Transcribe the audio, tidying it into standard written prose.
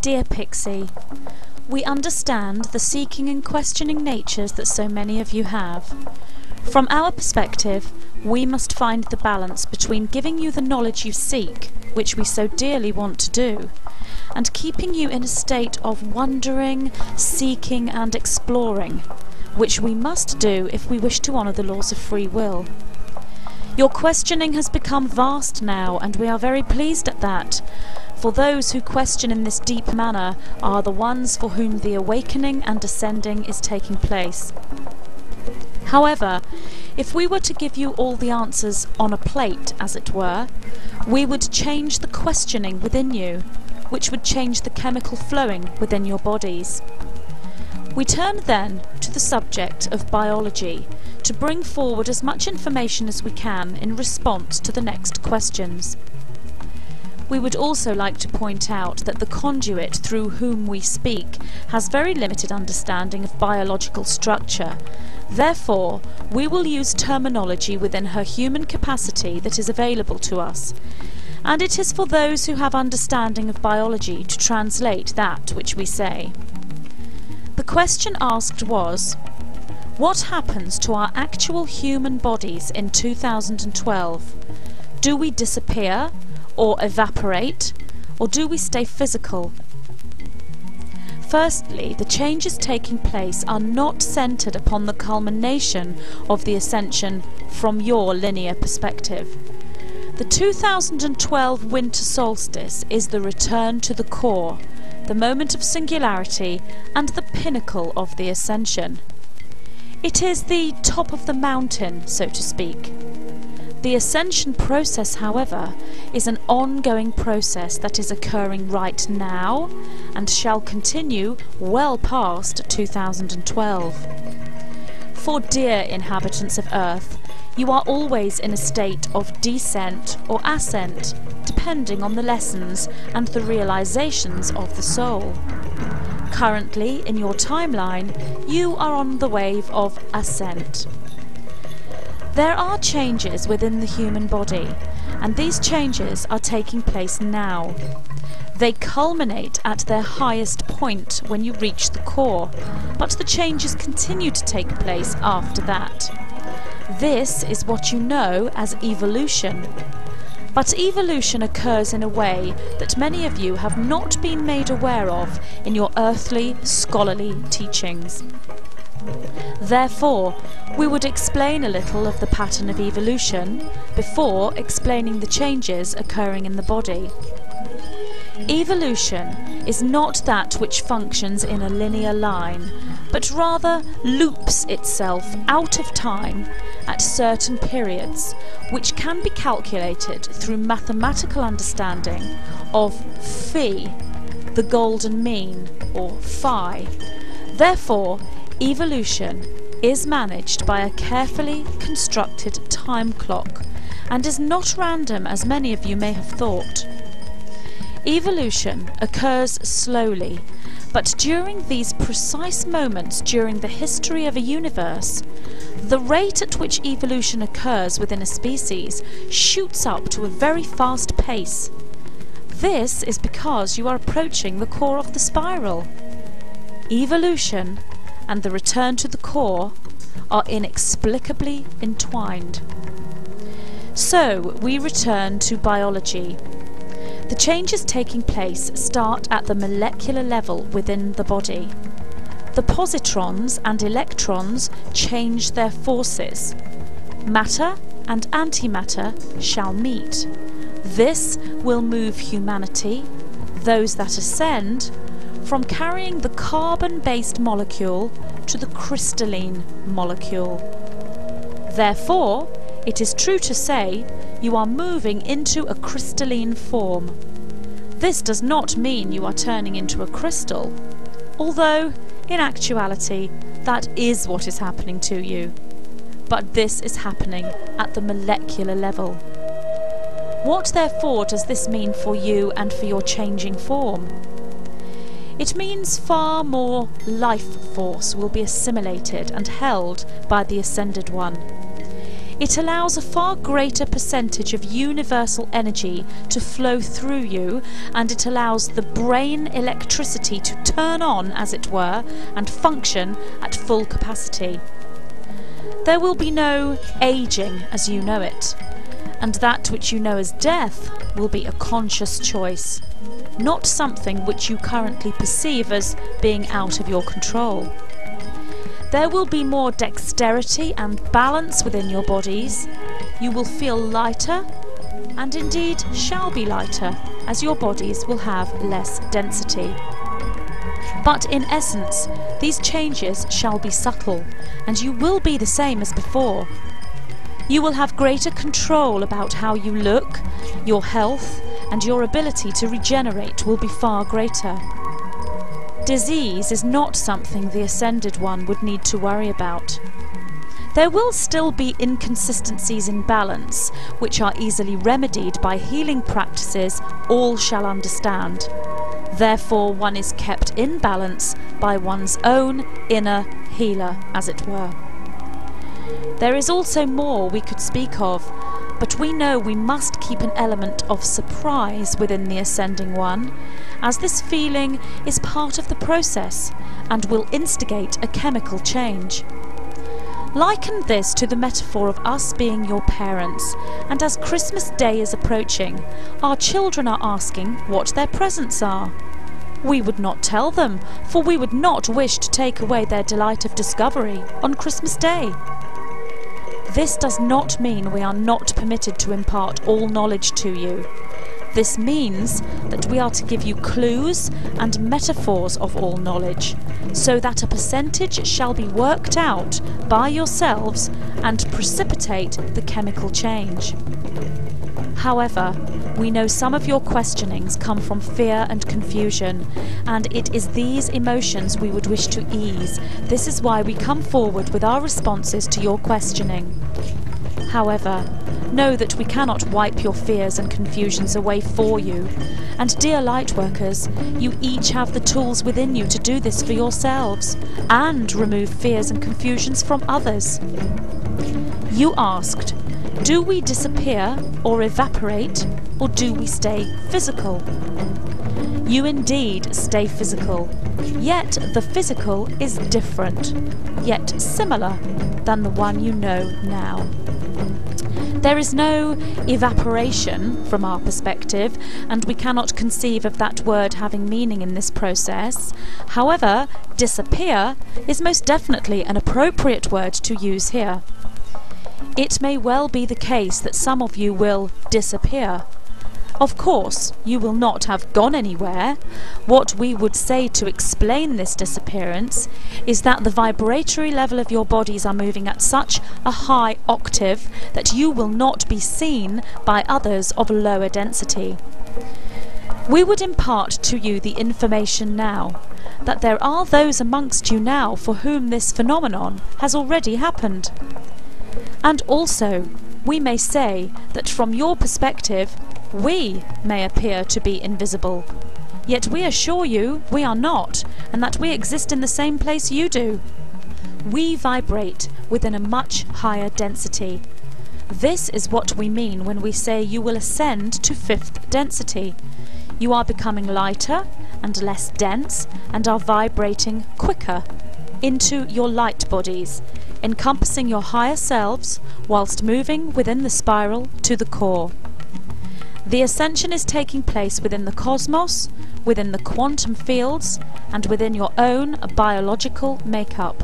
Dear Pixie, we understand the seeking and questioning natures that so many of you have. From our perspective, we must find the balance between giving you the knowledge you seek, which we so dearly want to do, and keeping you in a state of wondering, seeking and exploring, which we must do if we wish to honour the laws of free will. Your questioning has become vast now, and we are very pleased at that, for those who question in this deep manner are the ones for whom the awakening and ascending is taking place. However, if we were to give you all the answers on a plate, as it were, we would change the questioning within you, which would change the chemical flowing within your bodies. We turn then to the subject of biology to bring forward as much information as we can in response to the next questions. We would also like to point out that the conduit through whom we speak has very limited understanding of biological structure. Therefore, we will use terminology within her human capacity that is available to us, and it is for those who have understanding of biology to translate that which we say. The question asked was, what happens to our actual human bodies in 2012? Do we disappear, or evaporate, or do we stay physical? Firstly, the changes taking place are not centred upon the culmination of the ascension from your linear perspective. The 2012 winter solstice is the return to the core, the moment of singularity and the pinnacle of the ascension. It is the top of the mountain, so to speak. The ascension process, however, is an ongoing process that is occurring right now and shall continue well past 2012. For dear inhabitants of Earth, you are always in a state of descent or ascent, depending on the lessons and the realizations of the soul. Currently, in your timeline, you are on the wave of ascent. There are changes within the human body, and these changes are taking place now. They culminate at their highest point when you reach the core, but the changes continue to take place after that. This is what you know as evolution. But evolution occurs in a way that many of you have not been made aware of in your earthly, scholarly teachings. Therefore, we would explain a little of the pattern of evolution before explaining the changes occurring in the body. Evolution is not that which functions in a linear line, but rather loops itself out of time at certain periods, which can be calculated through mathematical understanding of phi, the golden mean, or phi. Therefore, evolution is managed by a carefully constructed time clock and is not random as many of you may have thought. Evolution occurs slowly, but during these precise moments during the history of a universe, the rate at which evolution occurs within a species shoots up to a very fast pace. This is because you are approaching the core of the spiral. Evolution and the return to the core are inexplicably entwined. So we return to biology. The changes taking place start at the molecular level within the body. The positrons and electrons change their forces. Matter and antimatter shall meet. This will move humanity, those that ascend, from carrying the carbon-based molecule to the crystalline molecule. Therefore, it is true to say you are moving into a crystalline form. This does not mean you are turning into a crystal, although, in actuality, that is what is happening to you. But this is happening at the molecular level. What therefore does this mean for you and for your changing form? It means far more life force will be assimilated and held by the Ascended One. It allows a far greater percentage of universal energy to flow through you, and it allows the brain electricity to turn on, as it were, and function at full capacity. There will be no aging as you know it, and that which you know as death will be a conscious choice, not something which you currently perceive as being out of your control. There will be more dexterity and balance within your bodies. You will feel lighter, and indeed shall be lighter, as your bodies will have less density. But in essence, these changes shall be subtle, and you will be the same as before. You will have greater control about how you look, your health, and your ability to regenerate will be far greater. Disease is not something the Ascended One would need to worry about. There will still be inconsistencies in balance, which are easily remedied by healing practices all shall understand. Therefore, one is kept in balance by one's own inner healer, as it were. There is also more we could speak of, but we know we must keep an element of surprise within the Ascending One, as this feeling is part of the process and will instigate a chemical change. Liken this to the metaphor of us being your parents, and as Christmas Day is approaching, our children are asking what their presents are. We would not tell them, for we would not wish to take away their delight of discovery on Christmas Day. This does not mean we are not permitted to impart all knowledge to you. This means that we are to give you clues and metaphors of all knowledge, so that a percentage shall be worked out by yourselves and precipitate the chemical change. However, we know some of your questionings come from fear and confusion, and it is these emotions we would wish to ease. This is why we come forward with our responses to your questioning. However, know that we cannot wipe your fears and confusions away for you, and dear Lightworkers, you each have the tools within you to do this for yourselves, and remove fears and confusions from others. You asked, do we disappear or evaporate, or do we stay physical? You indeed stay physical, yet the physical is different, yet similar than the one you know now. There is no evaporation from our perspective, and we cannot conceive of that word having meaning in this process. However, disappear is most definitely an appropriate word to use here. It may well be the case that some of you will disappear. Of course, you will not have gone anywhere. What we would say to explain this disappearance is that the vibratory level of your bodies are moving at such a high octave that you will not be seen by others of lower density. We would impart to you the information now, that there are those amongst you now for whom this phenomenon has already happened. And also, we may say that from your perspective, we may appear to be invisible, yet we assure you we are not, and that we exist in the same place you do. We vibrate within a much higher density. This is what we mean when we say you will ascend to 5th density. You are becoming lighter and less dense, and are vibrating quicker into your light bodies, encompassing your higher selves whilst moving within the spiral to the core. The ascension is taking place within the cosmos, within the quantum fields, and within your own biological makeup.